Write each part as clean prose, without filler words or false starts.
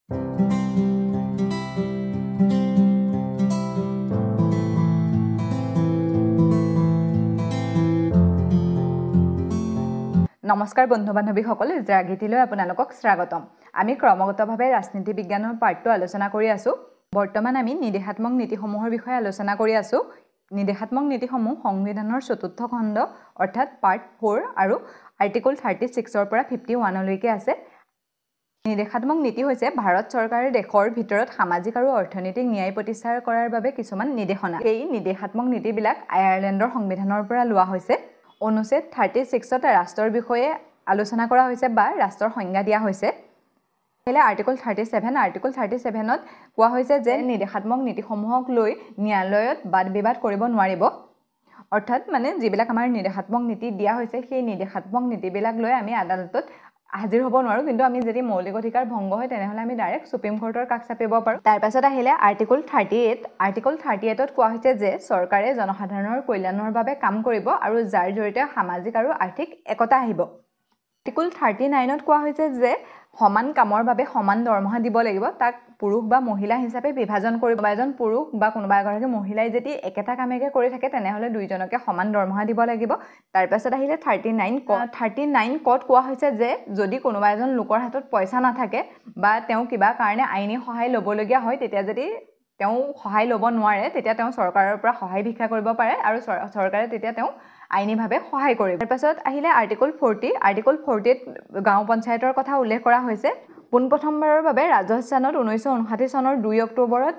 নমস্কাৰ বন্ধু বান্ধৱীসকল, জাগৃতিলৈ আপোনালোকক স্বাগতম। আমি ক্ৰমাগতভাৱে ৰাজনীতি বিজ্ঞানৰ পাঠটো আলোচনা কৰি আছোঁ। বৰ্তমান আমি নিৰ্দেশাত্মক নীতিসমূহৰ বিষয়ে আলোচনা কৰি আছোঁ। নিৰ্দেশাত্মক নীতিসমূহ সংবিধানৰ ৪ৰ্থ খণ্ড অৰ্থাৎ পাৰ্ট 4 আৰু আৰ্টিকল 36ৰ পৰা 51লৈকে আছে। নিৰ্দেশাত্মক নীতি হৈছে ভাৰত চৰকাৰে দেশৰ ভিতৰত সামাজিক আৰু অৰ্থনৈতিক ন্যায় প্ৰতিষ্ঠা কৰাৰ বাবে কিছুমান নিৰ্দেশনা। এই নিৰ্দেশাত্মক নীতিবিলাক আয়াৰলেণ্ডৰ সংবিধানৰ পৰা লোৱা হৈছে। অনুচ্ছেদ 36ত ৰাষ্ট্ৰৰ বিষয়ে আলোচনা কৰা হৈছে বা ৰাষ্ট্ৰৰ সংজ্ঞা দিয়া হৈছে। এলে আৰ্টিকল 37ত কোৱা হৈছে যে নিৰ্দেশাত্মক নীতিসমূহক লৈ ন্যায়ালয়ত বাদ বিবাদ কৰিব নোৱাৰিব। অৰ্থাৎ মানে যিবিলাক আমাৰ নিৰ্দেশাত্মক নীতি দিয়া হৈছে সেই নিৰ্দেশাত্মক নীতিবিলাক লৈ আমি আদালতত হাজিৰ হ'ব নোৱাৰোঁ, কিন্তু আমি যদি মৌলিক অধিকাৰ ভংগ হয় তেনেহ'লে আমি ডাইৰেক্ট সুপ্ৰিম কোৰ্টৰ কাষ চাপিব পাৰোঁ। তাৰ পাছত আহিলে আৰ্টিকল 38ত কোৱা হৈছে যে চৰকাৰে জনসাধাৰণৰ কল্যাণৰ বাবে কাম কৰিব আৰু যাৰ জৰিয়তে সামাজিক আৰু আৰ্থিক একতা আহিব। আৰ্টিকল 39ত কোৱা হৈছে যে সমান কামৰ বাবে সমান দৰমহা দিব লাগিব, তাক পুৰুষ বা মহিলা হিচাপে বিভাজন কৰিব। এজন পুৰুষ বা কোনোবা এগৰাকী মহিলাই যদি একেটা কামেকে কৰি থাকে তেনেহ'লে দুইজনকে সমান দৰমহা দিব লাগিব। তাৰ পাছত আহিলে 39 কত কোৱা হৈছে যে যদি কোনোবা এজন লোকৰ হাতত পইচা নাথাকে বা তেওঁ কিবা কাৰণে আইনী সহায় ল'বলগীয়া হয়, তেতিয়া যদি তেওঁ সহায় ল'ব নোৱাৰে তেতিয়া তেওঁ চৰকাৰৰ পৰা সহায় ভিক্ষা কৰিব পাৰে আৰু চৰকাৰে তেতিয়া তেওঁ আইনীভাৱে সহায় কৰিব। তাৰ পাছত আহিলে আৰ্টিকল 40ত গাঁও পঞ্চায়তৰ কথা উল্লেখ কৰা হৈছে। পোনপ্ৰথমবাৰৰ বাবে ৰাজস্থানত 1959 চনৰ 2 অক্টোবৰত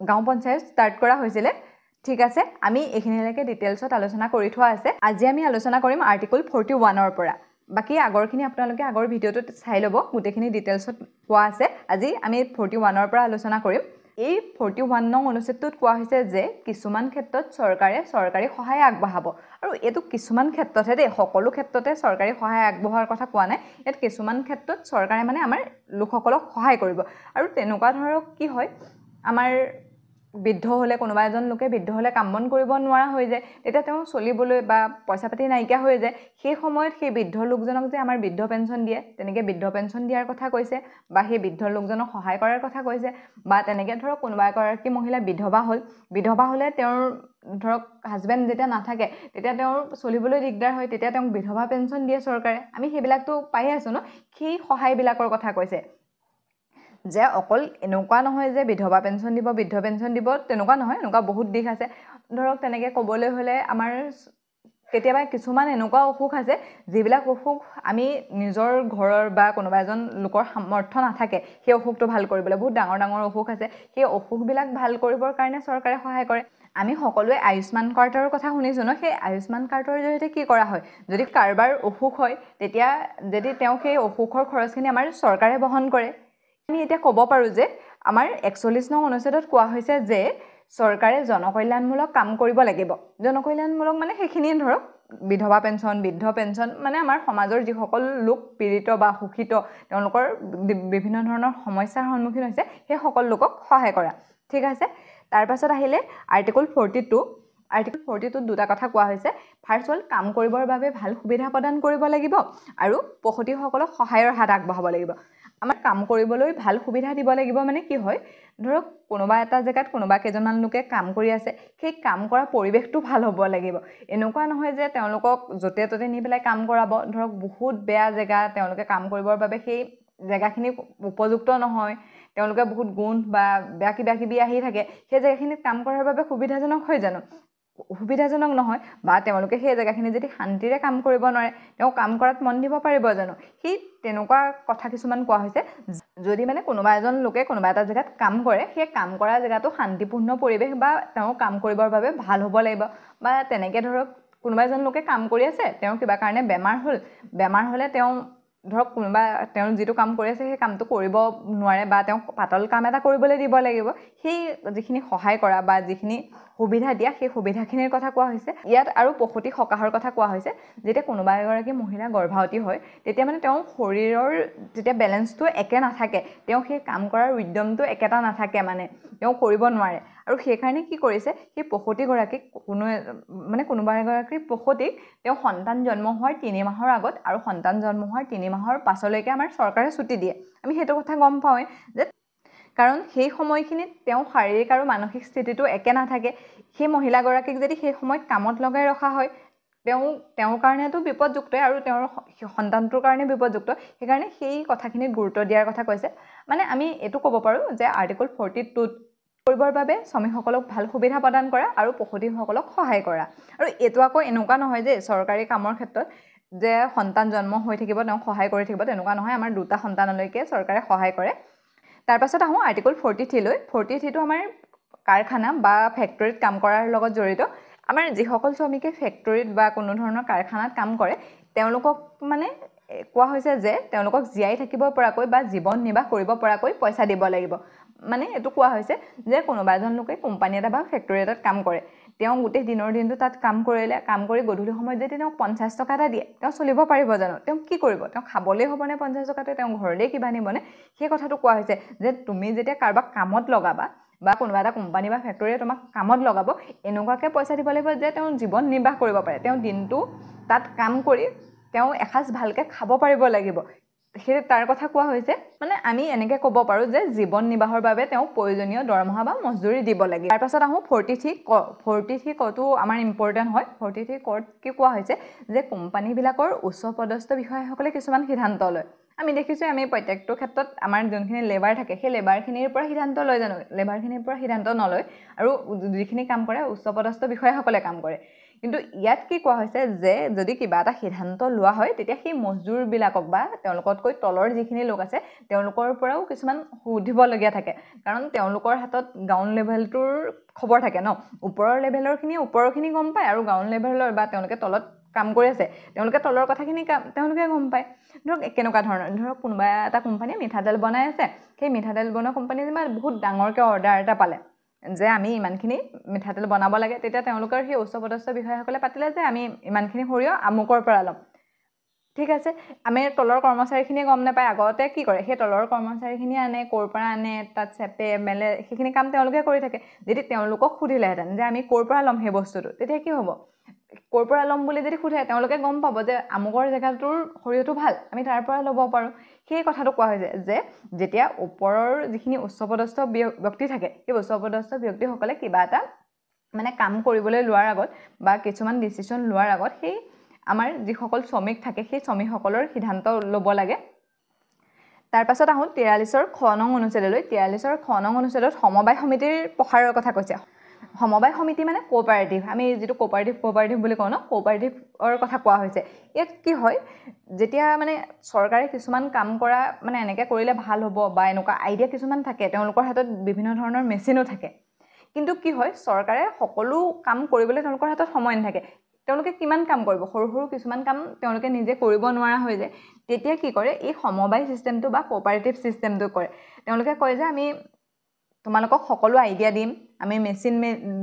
গাঁও পঞ্চায়ত ষ্টাৰ্ট কৰা হৈছিলে। ঠিক আছে, আমি এইখিনিলৈকে ডিটেইলছত আলোচনা কৰি থোৱা আছে। আজি আমি আলোচনা কৰিম আৰ্টিকল 41ৰ পৰা। বাকী আগৰখিনি আপোনালোকে আগৰ ভিডিঅ'টোত চাই ল'ব, গোটেইখিনি ডিটেইলছত পোৱা আছে। আজি আমি 41ৰ পৰা আলোচনা কৰিম। এই 41 নং অনুচ্ছেদটোত কোৱা হৈছে যে কিছুমান ক্ষেত্ৰত চৰকাৰে চৰকাৰী সহায় আগবঢ়াব। আৰু এইটো কিছুমান ক্ষেত্ৰতহে দেই, সকলো ক্ষেত্ৰতে চৰকাৰী সহায় আগবঢ়োৱাৰ কথা কোৱা নাই। ইয়াত কিছুমান ক্ষেত্ৰত চৰকাৰে মানে আমাৰ লোকসকলক সহায় কৰিব। আৰু তেনেকুৱা ধৰক কি হয়, আমাৰ বৃদ্ধ হ'লে কোনোবা এজন লোকে বৃদ্ধ হ'লে কাম বন কৰিব নোৱাৰা হৈ যায়, তেতিয়া তেওঁ চলিবলৈ বা পইচা পাতি নাইকিয়া হৈ যায়। সেই সময়ত সেই বৃদ্ধ লোকজনক যে আমাৰ বৃদ্ধ পেঞ্চন দিয়ে, তেনেকৈ বৃদ্ধ পেঞ্চন দিয়াৰ কথা কৈছে বা সেই বৃদ্ধ লোকজনক সহায় কৰাৰ কথা কৈছে। বা তেনেকৈ ধৰক কোনোবা এগৰাকী মহিলা বিধৱা হ'লে তেওঁৰ ধৰক হাজবেণ্ড যেতিয়া নাথাকে তেতিয়া তেওঁৰ চলিবলৈ দিগদাৰ হয়, তেতিয়া তেওঁক বিধৱা পেঞ্চন দিয়ে চৰকাৰে। আমি সেইবিলাকতো পাই আছোঁ ন, সেই সহায়বিলাকৰ কথা কৈছে। যে অকল এনেকুৱা নহয় যে বিধৱা পেঞ্চন দিব, বৃদ্ধ পেঞ্চন দিব, তেনেকুৱা নহয়, এনেকুৱা বহুত দিশ আছে। ধৰক তেনেকৈ ক'বলৈ হ'লে আমাৰ কেতিয়াবা কিছুমান এনেকুৱা অসুখ আছে যিবিলাক অসুখ আমি নিজৰ ঘৰৰ বা কোনোবা এজন লোকৰ সামৰ্থ্য নাথাকে সেই অসুখটো ভাল কৰিবলৈ। বহুত ডাঙৰ ডাঙৰ অসুখ আছে, সেই অসুখবিলাক ভাল কৰিবৰ কাৰণে চৰকাৰে সহায় কৰে। আমি সকলোৱে আয়ুষ্মান কাৰ্ডৰ কথা শুনিছোঁ ন, সেই আয়ুষ্মান কাৰ্ডৰ জৰিয়তে কি কৰা হয়, যদি কাৰোবাৰ অসুখ হয় তেতিয়া যদি তেওঁ সেই অসুখৰ খৰচখিনি আমাৰ চৰকাৰে বহন কৰে। আমি এতিয়া ক'ব পাৰোঁ যে আমাৰ 41 নং অনুচ্ছেদত কোৱা হৈছে যে চৰকাৰে জনকল্যাণমূলক কাম কৰিব লাগিব। জনকল্যাণমূলক মানে সেইখিনিয়ে ধৰক বিধৱা পেঞ্চন, বৃদ্ধ পেঞ্চন, মানে আমাৰ সমাজৰ যিসকল লোক পীড়িত বা শোষিত, তেওঁলোকৰ বিভিন্ন ধৰণৰ সমস্যাৰ সন্মুখীন হৈছে, সেই সকলো লোকক সহায় কৰা। ঠিক আছে, তাৰ পাছত আহিলে আৰ্টিকল 42ত দুটা কথা কোৱা হৈছে। ফাৰ্ষ্ট হ'ল কাম কৰিবৰ বাবে ভাল সুবিধা প্ৰদান কৰিব লাগিব আৰু প্ৰসূতিসকলক সহায়ৰ হাত আগবঢ়াব লাগিব। আমাৰ কাম কৰিবলৈ ভাল সুবিধা দিব লাগিব মানে কি হয়, ধৰক কোনোবা এটা জেগাত কোনোবা কেইজনমান লোকে কাম কৰি আছে, সেই কাম কৰা পৰিৱেশটো ভাল হ'ব লাগিব। এনেকুৱা নহয় যে তেওঁলোকক য'তে ত'তে নি পেলাই কাম কৰাব। ধৰক বহুত বেয়া জেগা, তেওঁলোকে কাম কৰিবৰ বাবে সেই জেগাখিনি উপযুক্ত নহয়, তেওঁলোকে বহুত গোন্ধ বা বেয়া কিবা কিবি আহি থাকে, সেই জেগাখিনিত কাম কৰাৰ বাবে সুবিধাজনক হয় জানো? সুবিধাজনক নহয়। বা তেওঁলোকে সেই জেগাখিনি যদি শান্তিৰে কাম কৰিব নোৱাৰে, তেওঁ কাম কৰাত মন দিব পাৰিব জানো? সেই তেনেকুৱা কথা কিছুমান কোৱা হৈছে। যদি মানে কোনোবা এজন লোকে কোনোবা এটা জেগাত কাম কৰে, সেই কাম কৰা জেগাটো শান্তিপূৰ্ণ পৰিৱেশ বা তেওঁ কাম কৰিবৰ বাবে ভাল হ'ব লাগিব। বা তেনেকৈ ধৰক কোনোবা এজন লোকে কাম কৰি আছে, তেওঁৰ কিবা কাৰণে বেমাৰ হ'লে তেওঁ ধৰক তেওঁ যিটো কাম কৰি আছে সেই কামটো কৰিব নোৱাৰে বা তেওঁক পাতল কাম এটা কৰিবলৈ দিব লাগিব। সেই যিখিনি সহায় কৰা বা যিখিনি সুবিধা দিয়া, সেই সুবিধাখিনিৰ কথা কোৱা হৈছে। ইয়াত আৰু প্ৰসূতি সকাহৰ কথা কোৱা হৈছে। যেতিয়া কোনোবা এগৰাকী মহিলা গৰ্ভৱতী হয়, তেতিয়া মানে তেওঁৰ শৰীৰৰ যেতিয়া বেলেঞ্চটো একে নাথাকে, তেওঁ সেই কাম কৰাৰ উদ্যমটো একেটা নাথাকে, মানে তেওঁ কৰিব নোৱাৰে। আৰু সেইকাৰণে কি কৰিছে, সেই প্ৰসূতিগৰাকীক কোনোবা এগৰাকী প্ৰসূতিক তেওঁ সন্তান জন্ম হোৱাৰ 3 মাহৰ আগত আৰু সন্তান জন্ম হোৱাৰ 3 মাহৰ পাছলৈকে আমাৰ চৰকাৰে ছুটি দিয়ে। আমি সেইটো কথা গম পাওঁৱেই যে কাৰণ সেই সময়খিনিত তেওঁ শাৰীৰিক আৰু মানসিক স্থিতিটো একে নাথাকে সেই মহিলাগৰাকীক যদি সেই সময়ত কামত লগাই ৰখা হয় তেওঁৰ কাৰণেতো বিপদযুক্তই আৰু তেওঁৰ সন্তানটোৰ কাৰণে বিপদযুক্ত সেইকাৰণে সেই কথাখিনিত গুৰুত্ব দিয়াৰ কথা কৈছে মানে আমি এইটো ক'ব পাৰোঁ যে আৰ্টিকল 42 কৰিবৰ বাবে শ্ৰমিকসকলক ভাল সুবিধা প্ৰদান কৰা আৰু পশুধীসকলক সহায় কৰা আৰু এইটো আকৌ এনেকুৱা নহয় যে চৰকাৰী কামৰ ক্ষেত্ৰত যে সন্তান জন্ম হৈ থাকিব তেওঁক সহায় কৰি থাকিব তেনেকুৱা নহয় আমাৰ দুটা সন্তানলৈকে চৰকাৰে সহায় কৰে তাৰ পাছত আহোঁ আৰ্টিকল 43 লৈ 43টো আমাৰ কাৰখানা বা ফেক্টৰীত কাম কৰাৰ লগত জড়িত আমাৰ যিসকল শ্ৰমিকে ফেক্টৰীত বা কোনো ধৰণৰ কাৰখানাত কাম কৰে তেওঁলোকক মানে কোৱা হৈছে যে তেওঁলোকক জীয়াই থাকিব পৰাকৈ বা জীৱন নিৰ্বাহ কৰিব পৰাকৈ পইচা দিব লাগিব মানে এইটো কোৱা হৈছে যে কোনোবা এজন লোকে কোম্পানী এটা বা ফেক্টৰী এটাত কাম কৰে তেওঁ গোটেই দিনৰ দিনটো তাত কাম কৰিলে কাম কৰি গধূলি সময়ত যদি তেওঁক 50 টকা এটা দিয়ে তেওঁ চলিব পাৰিব জানো তেওঁ কি কৰিব তেওঁ খাবলৈ হ'বনে 50 টকাতে তেওঁ ঘৰলৈ কিবা নিবনে সেই কথাটো কোৱা হৈছে যে তুমি যেতিয়া কাৰোবাক কামত লগাবা বা কোনোবা এটা কোম্পানী বা ফেক্টৰীয়ে তোমাক কামত লগাব এনেকুৱাকৈ পইচা দিব লাগিব যে তেওঁ জীৱন নিৰ্বাহ কৰিব পাৰে তেওঁ দিনটো তাত কাম কৰি তেওঁ এসাঁজ ভালকৈ খাব পাৰিব লাগিব সেই তাৰ কথা কোৱা হৈছে মানে আমি এনেকৈ ক'ব পাৰোঁ যে জীৱন নিৰ্বাহৰ বাবে তেওঁক প্ৰয়োজনীয় দৰমহা বা মজদুৰি দিব লাগে তাৰ পাছত আহোঁ 43 কটো আমাৰ ইম্পৰ্টেণ্ট হয় 43 কত কি কোৱা হৈছে যে কোম্পানীবিলাকৰ উচ্চ পদস্থ বিষয়াসকলে কিছুমান সিদ্ধান্ত লয় আমি দেখিছোঁ আমি প্ৰত্যেকটো ক্ষেত্ৰত আমাৰ যোনখিনি লেবাৰ থাকে সেই লেবাৰখিনিৰ পৰা সিদ্ধান্ত লয় জানো লেবাৰখিনিৰ পৰা সিদ্ধান্ত নলয় আৰু যিখিনি কাম কৰে উচ্চ পদস্থ বিষয়াসকলে কাম কৰে কিন্তু ইয়াত কি কোৱা হৈছে যে যদি কিবা এটা সিদ্ধান্ত লোৱা হয় তেতিয়া সেই মজদুৰবিলাকক বা তেওঁলোকতকৈ তলৰ যিখিনি লোক আছে তেওঁলোকৰ পৰাও কিছুমান সুধিবলগীয়া থাকে কাৰণ তেওঁলোকৰ হাতত গ্ৰাউণ্ড লেভেলটোৰ খবৰ থাকে ন ওপৰৰ লেভেলৰখিনি ওপৰৰখিনি গম পায় আৰু গ্ৰাউণ্ড লেভেলৰ বা তেওঁলোকে তলত কাম কৰি আছে তেওঁলোকে তলৰ কথাখিনি তেওঁলোকে গম পায় ধৰক কেনেকুৱা ধৰণৰ ধৰক কোনোবা এটা কোম্পানীয়ে মিঠাতেল বনাই আছে সেই মিঠাতেল বনোৱা কোম্পানীয়ে যেনিবা বহুত ডাঙৰকৈ অৰ্ডাৰ এটা পালে যে আমি ইমানখিনি মিঠাতেল বনাব লাগে তেতিয়া তেওঁলোকৰ সেই উচ্চ পদস্থ বিষয়াসকলে পাতিলে যে আমি ইমানখিনি সৰিয়হ আমুকৰ পৰা ল'ম ঠিক আছে আমি তলৰ কৰ্মচাৰীখিনিয়ে গম নাপায় আগতে কি কৰে সেই তলৰ কৰ্মচাৰীখিনিয়ে আনে ক'ৰ পৰা আনে তাত চেপে মেলে সেইখিনি কাম তেওঁলোকে কৰি থাকে যদি তেওঁলোকক সুধিলেহেঁতেন যে আমি ক'ৰ পৰা ল'ম সেই বস্তুটো তেতিয়া কি হ'ব ক'ৰ পৰা ল'ম বুলি যদি সোধে তেওঁলোকে গম পাব যে আমুকৰ জেগাটোৰ সৰিয়হটো ভাল আমি তাৰ পৰা ল'ব পাৰোঁ সেই কথাটো কোৱা হৈছে যে যেতিয়া ওপৰৰ যিখিনি উচ্চপদস্থ ব্যক্তি থাকে সেই উচ্চপদস্থ ব্যক্তিসকলে কিবা এটা মানে কাম কৰিবলৈ লোৱাৰ আগত বা কিছুমান ডিচিশ্যন লোৱাৰ আগত সেই আমাৰ যিসকল শ্ৰমিক থাকে সেই শ্ৰমিকসকলৰ সিদ্ধান্ত ল'ব লাগে তাৰ পাছত আহোঁ 43ৰ খ নং অনুচ্ছেদলৈ 43ৰ খ নং অনুচ্ছেদত সমবায় সমিতিৰ প্ৰসাৰৰ কথা কৈছে সমবায় সমিতি মানে কোঅপাৰেটিভ আমি যিটো কোঅপাৰেটিভ বুলি কওঁ ন কোঅপাৰেটিভৰ কথা কোৱা হৈছে ইয়াত কি হয় যেতিয়া মানে চৰকাৰে কিছুমান কাম কৰা মানে এনেকৈ কৰিলে ভাল হ'ব বা এনেকুৱা আইডিয়া কিছুমান থাকে তেওঁলোকৰ হাতত বিভিন্ন ধৰণৰ মেচিনো থাকে কিন্তু কি হয় চৰকাৰে সকলো কাম কৰিবলৈ তেওঁলোকৰ হাতত সময় নাথাকে তেওঁলোকে কিমান কাম কৰিব সৰু সৰু কিছুমান কাম তেওঁলোকে নিজে কৰিব নোৱাৰা হৈ যায় তেতিয়া কি কৰে এই সমবায় সিস্টেমটো বা কোঅপাৰেটিভ সিস্টেমটো কৰে তেওঁলোকে কয় যে আমি তোমালোকক সকলো আইডিয়া দিম আমি মেচিন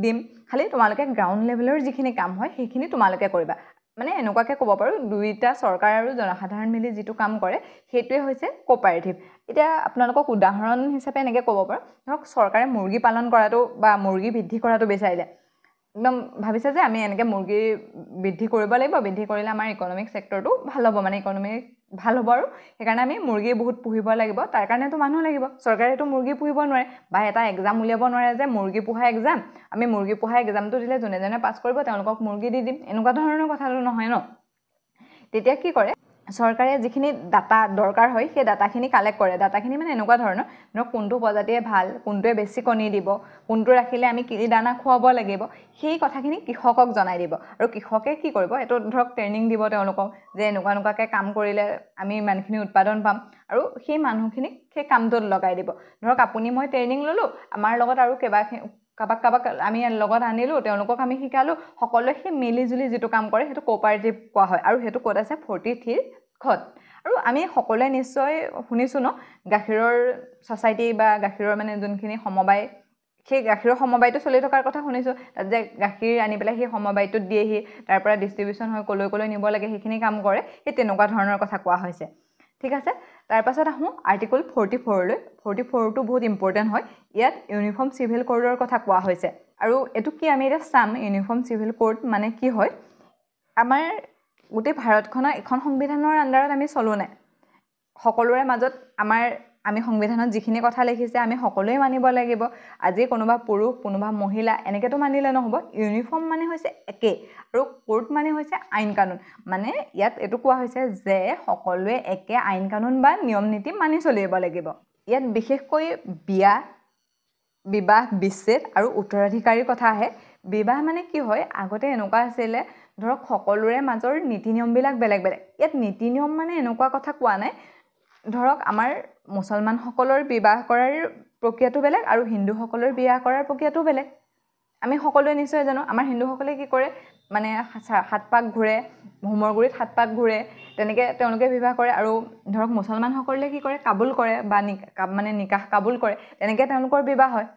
দিম খালি তোমালোকে গ্ৰাউণ্ড লেভেলৰ যিখিনি কাম হয় সেইখিনি তোমালোকে কৰিবা মানে এনেকুৱাকৈ ক'ব পাৰোঁ দুইটা চৰকাৰ আৰু জনসাধাৰণ মিলি যিটো কাম কৰে সেইটোৱে হৈছে কোঅপাৰেটিভ এতিয়া আপোনালোকক উদাহৰণ হিচাপে এনেকৈ ক'ব পাৰোঁ ধৰক চৰকাৰে মুৰ্গী পালন কৰাটো বা মুৰ্গী বৃদ্ধি কৰাটো বিচাৰিলে একদম ভাবিছে যে আমি এনেকৈ মুৰ্গী বৃদ্ধি কৰিব লাগিব বৃদ্ধি কৰিলে আমাৰ ইকনমিক ছেক্টৰটো ভাল হ'ব মানে ইকনমিক ভাল হ'ব আৰু সেইকাৰণে আমি মুৰ্গী বহুত পুহিব লাগিব তাৰ কাৰণেতো মানুহ লাগিব চৰকাৰেতো মুৰ্গী পুহিব নোৱাৰে বা এটা এক্সাম উলিয়াব নোৱাৰে যে মুৰ্গী পোহা এক্সাম আমি মুৰ্গী পোহা এক্সামটো দিলে যোনে যোনে পাছ কৰিব তেওঁলোকক মুৰ্গী দি দিম এনেকুৱা ধৰণৰ কথাটো নহয় ন তেতিয়া কি কৰে চৰকাৰে যিখিনি ডাটা দৰকাৰ হয় সেই ডাটাখিনি কালেক্ট কৰে ডাটাখিনি মানে এনেকুৱা ধৰণৰ ধৰক কোনটো প্ৰজাতিয়ে ভাল কোনটোৱে বেছি কণী দিব কোনটো ৰাখিলে আমি কি দানা খুৱাব লাগিব সেই কথাখিনি কৃষকক জনাই দিব আৰু কৃষকে কি কৰিব এইটো ধৰক ট্ৰেইনিং দিব তেওঁলোকক যে এনেকুৱাকৈ কাম কৰিলে আমি ইমানখিনি উৎপাদন পাম আৰু সেই মানুহখিনিক সেই কামটোত লগাই দিব ধৰক আপুনি মই ট্ৰেইনিং ল'লোঁ আমাৰ লগত আৰু কাৰোবাক আমি লগত আনিলোঁ তেওঁলোকক আমি শিকালোঁ সকলোৱে সেই মিলিজুলি যিটো কাম কৰে সেইটো কোঅপাৰেটিভ কোৱা হয় আৰু সেইটো ক'ত আছে 43 খত আৰু আমি সকলোৱে নিশ্চয় শুনিছোঁ ন গাখীৰৰ ছ'চাইটি বা গাখীৰৰ মানে যোনখিনি সমবায় সেই গাখীৰৰ সমবায়টো চলি থকাৰ কথা শুনিছোঁ তাত যে গাখীৰ আনি পেলাই সেই সমবায়টোত দিয়েহি তাৰ পৰা ডিষ্ট্ৰিবিউশ্যন হৈ কলৈ নিব লাগে সেইখিনি কাম কৰে সেই তেনেকুৱা ধৰণৰ কথা কোৱা হৈছে ঠিক আছে তাৰ পাছত আহোঁ আৰ্টিকল 44লৈ 44টো বহুত ইম্পৰ্টেণ্ট হয় ইয়াত ইউনিফৰ্ম চিভিল কোডৰ কথা কোৱা হৈছে আৰু এইটো কি আমি এতিয়া চাম ইউনিফৰ্ম চিভিল কোড মানে কি হয় আমাৰ গোটেই ভাৰতখনৰ এখন সংবিধানৰ আণ্ডাৰত আমি চলোঁ নাই সকলোৰে মাজত আমাৰ আমি সংবিধানত যিখিনি কথা লিখিছে আমি সকলোৱে মানিব লাগিব আজি কোনোবা পুৰুষ কোনোবা মহিলা এনেকেতো মানিলে নহ'ব ইউনিফৰ্ম মানে হৈছে একে আৰু কোৰ্ট মানে হৈছে আইন কানুন মানে ইয়াত এইটো কোৱা হৈছে যে সকলোৱে একে আইন কানুন বা নিয়ম নীতি মানি চলিব লাগিব ইয়াত বিশেষকৈ বিয়া বিবাহ বিচ্ছেদ আৰু উত্তৰাধিকাৰীৰ কথা আহে বিবাহ মানে কি হয় আগতে এনেকুৱা আছিলে ধৰক সকলোৰে মাজৰ নীতি নিয়মবিলাক বেলেগ বেলেগ ইয়াত নীতি নিয়ম মানে এনেকুৱা কথা কোৱা নাই ধৰক আমাৰ মুছলমানসকলৰ বিবাহ কৰাৰ প্ৰক্ৰিয়াটো বেলেগ আৰু হিন্দুসকলৰ বিয়া কৰাৰ প্ৰক্ৰিয়াটো বেলেগ আমি সকলোৱে নিশ্চয় জানো আমাৰ হিন্দুসকলে কি কৰে মানে সাত পাক ঘূৰে হোমৰ গুৰিত সাত পাক ঘূৰে তেনেকৈ তেওঁলোকে বিবাহ কৰে আৰু ধৰক মুছলমানসকলে কি কৰে কাবুল কৰে বা মানে নিকাহ কাবুল কৰে তেনেকৈ তেওঁলোকৰ বিবাহ হয়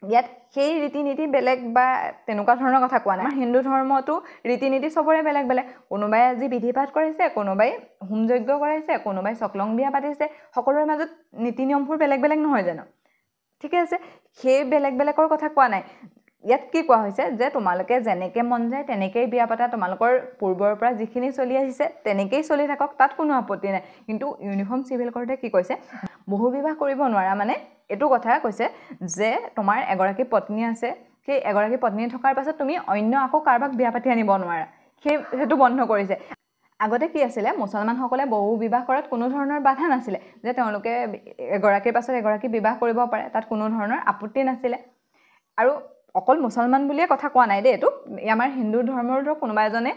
ইয়াত সেই ৰীতি নীতি বেলেগ বা তেনেকুৱা ধৰণৰ কথা কোৱা নাই আমাৰ হিন্দু ধৰ্মতো ৰীতি নীতি চবৰে বেলেগ বেলেগ কোনোবাই আজি বিধি পাঠ কৰিছে কোনোবাই হোম যজ্ঞ কৰাইছে কোনোবাই চকলং বিয়া পাতিছে সকলোৰে মাজত নীতি নিয়মবোৰ বেলেগ বেলেগ নহয় জানো ঠিকে আছে সেই বেলেগ বেলেগৰ কথা কোৱা নাই ইয়াত কি কোৱা হৈছে যে তোমালোকে যেনেকৈ মন যায় তেনেকেই বিয়া পাতা তোমালোকৰ পূৰ্বৰ পৰা যিখিনি চলি আহিছে তেনেকেই চলি থাকক তাত কোনো আপত্তি নাই কিন্তু ইউনিফৰ্ম চিভিল কোৰ্টে কি কৈছে বহু বিবাহ কৰিব নোৱাৰা মানে এইটো কথা কৈছে যে তোমাৰ এগৰাকী পত্নী আছে সেই এগৰাকী পত্নী থকাৰ পাছত তুমি অন্য আকৌ কাৰোবাক বিয়া পাতি আনিব নোৱাৰা সেইটো বন্ধ কৰিছে আগতে কি আছিলে মুছলমানসকলে বহু বিবাহ কৰাত কোনো ধৰণৰ বাধা নাছিলে যে তেওঁলোকে এগৰাকীৰ পাছত এগৰাকী বিবাহ কৰিব পাৰে তাত কোনো ধৰণৰ আপত্তি নাছিলে আৰু অকল মুছলমান বুলিয়ে কথা কোৱা নাই দেই এইটো আমাৰ হিন্দু ধৰ্মৰ কোনোবা এজনে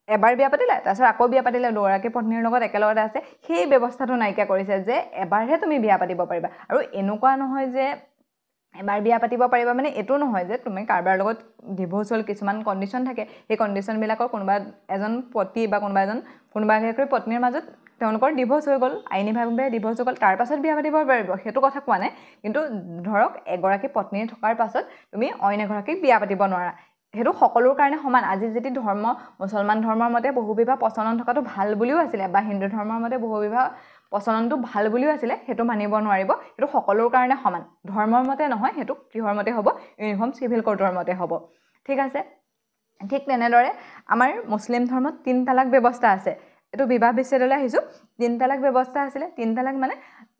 এবাৰ বিয়া পাতিলে তাৰপিছত আকৌ বিয়া পাতিলে দুগৰাকী পত্নীৰ লগত একেলগতে আছে সেই ব্যৱস্থাটো নাইকিয়া কৰিছে যে এবাৰহে তুমি বিয়া পাতিব পাৰিবা আৰু এনেকুৱা নহয় যে এবাৰ বিয়া পাতিব পাৰিবা মানে এইটো নহয় যে তুমি কাৰোবাৰ লগত ডিভোৰ্চ হ'ল কিছুমান কণ্ডিশ্যন থাকে সেই কণ্ডিশ্যনবিলাকৰ কোনোবা এজন পতি বা কোনোবা এগৰাকী পত্নীৰ মাজত তেওঁলোকৰ ডিভোৰ্চ হৈ গ'ল আইনীভাৱে ডিভোৰ্চ হৈ গ'ল তাৰ পাছত বিয়া পাতিব পাৰিব সেইটো কথা কোৱা নাই কিন্তু ধৰক এগৰাকী পত্নী থকাৰ পাছত তুমি অইন এগৰাকীক বিয়া পাতিব নোৱাৰা সেইটো সকলোৰ কাৰণে সমান আজি যদি ধৰ্ম মুছলমান ধৰ্মৰ মতে বহু বিবাহ প্ৰচলন থকাটো ভাল বুলিও আছিলে বা হিন্দু ধৰ্মৰ মতে বহু বিবাহ প্ৰচলনটো ভাল বুলিও আছিলে সেইটো মানিব নোৱাৰিব সেইটো সকলোৰ কাৰণে সমান ধৰ্মৰ মতে নহয় সেইটো কিহৰ মতে হ'ব ইউনিফৰ্ম চিভিল কোৰ্টৰ মতে হ'ব ঠিক আছে ঠিক তেনেদৰে আমাৰ মুছলিম ধৰ্মত 3 তালাক ব্যৱস্থা আছে এইটো বিবাহ বিচ্ছেদলৈ আহিছোঁ 3 তালাক ব্যৱস্থা আছিলে 3 তালাক মানে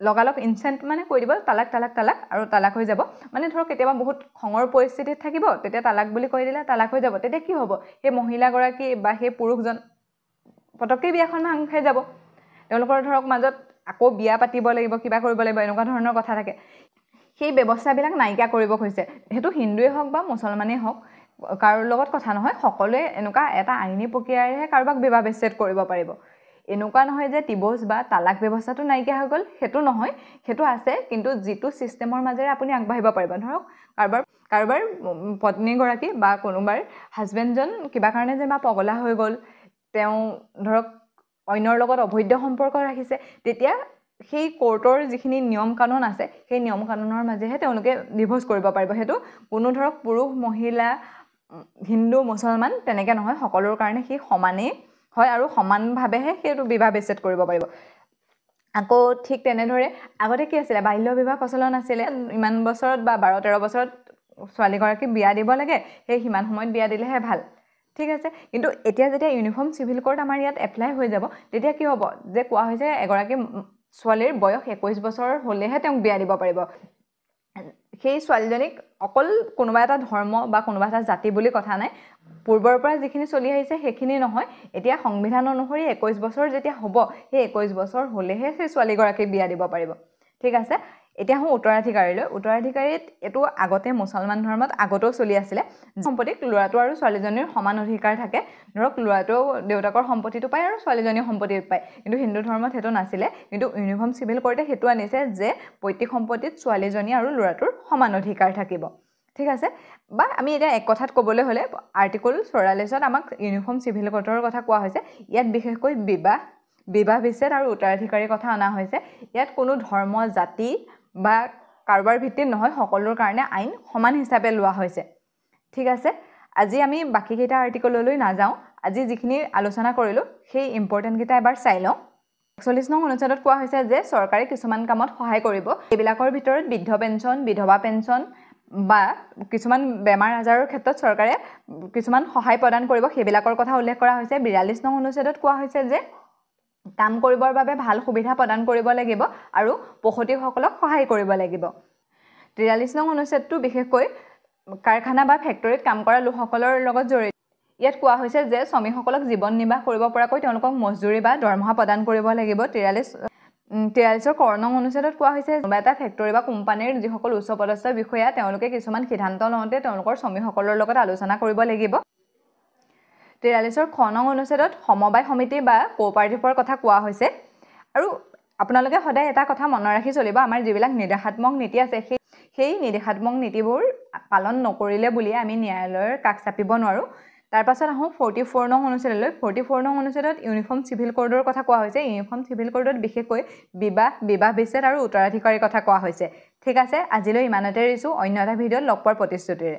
লগালগ ইনষ্টেণ্ট মানে কৈ দিব তালাক তালাক তালাক আৰু তালাক হৈ যাব মানে ধৰক কেতিয়াবা বহুত খঙৰ পৰিস্থিতিত থাকিব তেতিয়া তালাক বুলি কৈ দিলে তালাক হৈ যাব তেতিয়া কি হ'ব সেই মহিলাগৰাকী বা সেই পুৰুষজন পটককৈ বিয়াখন ভাঙ খাই যাব তেওঁলোকৰ ধৰক মাজত আকৌ বিয়া পাতিব লাগিব কিবা কৰিব লাগিব এনেকুৱা ধৰণৰ কথা থাকে সেই ব্যৱস্থাবিলাক নাইকিয়া কৰিব খুজিছে সেইটো হিন্দুৱে হওক বা মুছলমানেই হওক কাৰোৰ লগত কথা নহয় সকলোৱে এনেকুৱা এটা আইনী প্ৰক্ৰিয়াৰেহে কাৰোবাক বিবাহ বিচ্ছেদ কৰিব পাৰিব এনেকুৱা নহয় যে ডিভোৰ্চ বা তালাক ব্যৱস্থাটো নাইকিয়া হৈ গ'ল সেইটো নহয় সেইটো আছে কিন্তু যিটো ছিষ্টেমৰ মাজেৰে আপুনি আগবাঢ়িব পাৰিব ধৰক কাৰোবাৰ পত্নীগৰাকী বা কোনোবাৰ হাজবেণ্ডজন কিবা কাৰণে যেনিবা পগলা হৈ গ'ল তেওঁ ধৰক অন্যৰ লগত অবৈধ সম্পৰ্ক ৰাখিছে তেতিয়া সেই কোৰ্টৰ যিখিনি নিয়ম কানুন আছে সেই নিয়ম কানুনৰ মাজেহে তেওঁলোকে ডিভোৰ্চ কৰিব পাৰিব সেইটো কোনো ধৰক পুৰুষ মহিলা হিন্দু মুছলমান তেনেকৈ নহয় সকলোৰ কাৰণে সেই সমানেই হয় আৰু সমানভাৱেহে সেইটো বিবাহ বিচ্ছেদ কৰিব পাৰিব আকৌ ঠিক তেনেদৰে আগতে কি আছিলে বাল্য বিবাহ প্ৰচলন আছিলে ইমান বছৰত বা 12-13 বছৰত ছোৱালীগৰাকী বিয়া দিব লাগে সেই সিমান সময়ত বিয়া দিলেহে ভাল ঠিক আছে কিন্তু এতিয়া যেতিয়া ইউনিফৰ্ম চিভিল কোৰ্ট আমাৰ ইয়াত এপ্লাই হৈ যাব তেতিয়া কি হ'ব যে কোৱা হৈছে এগৰাকী ছোৱালীৰ বয়স 21 বছৰ হ'লেহে তেওঁক বিয়া দিব পাৰিব সেই ছোৱালীজনীক অকল কোনোবা এটা ধৰ্ম বা কোনোবা এটা জাতি বুলি কথা নাই পূৰ্বৰ পৰা যিখিনি চলি আহিছে সেইখিনি নহয় এতিয়া সংবিধান অনুসৰি 21 বছৰ যেতিয়া হ'ব সেই 21 বছৰ হ'লেহে সেই ছোৱালীগৰাকীক বিয়া দিব পাৰিব ঠিক আছে এতিয়া হওঁ উত্তৰাধিকাৰীত এইটো আগতে মুছলমান ধৰ্মত আগতেও চলি আছিলে সম্পত্তিক ল'ৰাটো আৰু ছোৱালীজনীৰ সমান অধিকাৰ থাকে ধৰক ল'ৰাটোও দেউতাকৰ সম্পত্তিটো পায় আৰু ছোৱালীজনীও সম্পত্তি পায় কিন্তু হিন্দু ধৰ্মত সেইটো নাছিলে কিন্তু ইউনিফৰ্ম চিভিল কোৰ্টে সেইটো আনিছে যে পৈতৃক সম্পত্তিত ছোৱালীজনী আৰু ল'ৰাটোৰ সমান অধিকাৰ থাকিব ঠিক আছে বা আমি এতিয়া এক কথাত ক'বলৈ হ'লে আৰ্টিকল 44ত আমাক ইউনিফৰ্ম চিভিল কোৰ্টৰ কথা কোৱা হৈছে ইয়াত বিশেষকৈ বিবাহ বিচ্ছেদ আৰু উত্তৰাধিকাৰীৰ কথা অনা হৈছে ইয়াত কোনো ধৰ্ম জাতি বা কাৰোবাৰ ভিত্তিত নহয় সকলোৰ কাৰণে আইন সমান হিচাপে লোৱা হৈছে ঠিক আছে আজি আমি বাকীকেইটা আৰ্টিকললৈ নাযাওঁ আজি যিখিনি আলোচনা কৰিলোঁ সেই ইম্পৰ্টেণ্টকেইটা এবাৰ চাই লওঁ 41 নং অনুচ্ছেদত কোৱা হৈছে যে চৰকাৰে কিছুমান কামত সহায় কৰিব এইবিলাকৰ ভিতৰত বৃদ্ধ পেঞ্চন বিধৱা পেঞ্চন বা কিছুমান বেমাৰ আজাৰৰ ক্ষেত্ৰত চৰকাৰে কিছুমান সহায় প্ৰদান কৰিব সেইবিলাকৰ কথা উল্লেখ কৰা হৈছে 42 নং অনুচ্ছেদত কোৱা হৈছে যে কাম কৰিবৰ বাবে ভাল সুবিধা প্ৰদান কৰিব লাগিব আৰু পশুতীসকলক সহায় কৰিব লাগিব 43 নং অনুচ্ছেদটো বিশেষকৈ কাৰখানা বা ফেক্টৰীত কাম কৰা লোকসকলৰ লগত জড়িত ইয়াত কোৱা হৈছে যে শ্ৰমিকসকলক জীৱন নিৰ্বাহ কৰিব পৰাকৈ তেওঁলোকক মজদুৰি বা দৰমহা প্ৰদান কৰিব লাগিব 43 কৰ নং অনুচ্ছেদত কোৱা হৈছে এটা ফেক্টৰী বা কোম্পানীৰ যিসকল উচ্চপদস্থ বিষয়া তেওঁলোকে কিছুমান সিদ্ধান্ত লওঁতে তেওঁলোকৰ শ্ৰমিকসকলৰ লগত আলোচনা কৰিব লাগিব 43 খ নং অনুচ্ছেদত সমবায় সমিতি বা কোঅপাৰেটিভৰ কথা কোৱা হৈছে আৰু আপোনালোকে সদায় এটা কথা মনত ৰাখি চলিব আমাৰ যিবিলাক নিৰ্দেশাত্মক নীতি আছে সেই নিৰ্দেশাত্মক নীতিবোৰ পালন নকৰিলে বুলি আমি ন্যায়ালয়ৰ কাষ চাপিব নোৱাৰো তাৰ পাছত আহো 44 নং অনুচ্ছেদলৈ 44 নং অনুচ্ছেদত ইউনিফৰ্ম সিভিল কোডৰ কথা কোৱা হৈছে ইউনিফৰ্ম সিভিল কোডত বিশেষকৈ বিবাহ বিচ্ছেদ আৰু উত্তৰাধিকাৰীৰ কথা কোৱা হৈছে ঠিক আছে আজিলৈ ইমানতে এৰিছো অন্য এটা ভিডিঅ'ত লগ পোৱাৰ প্ৰতিশ্ৰুতিৰে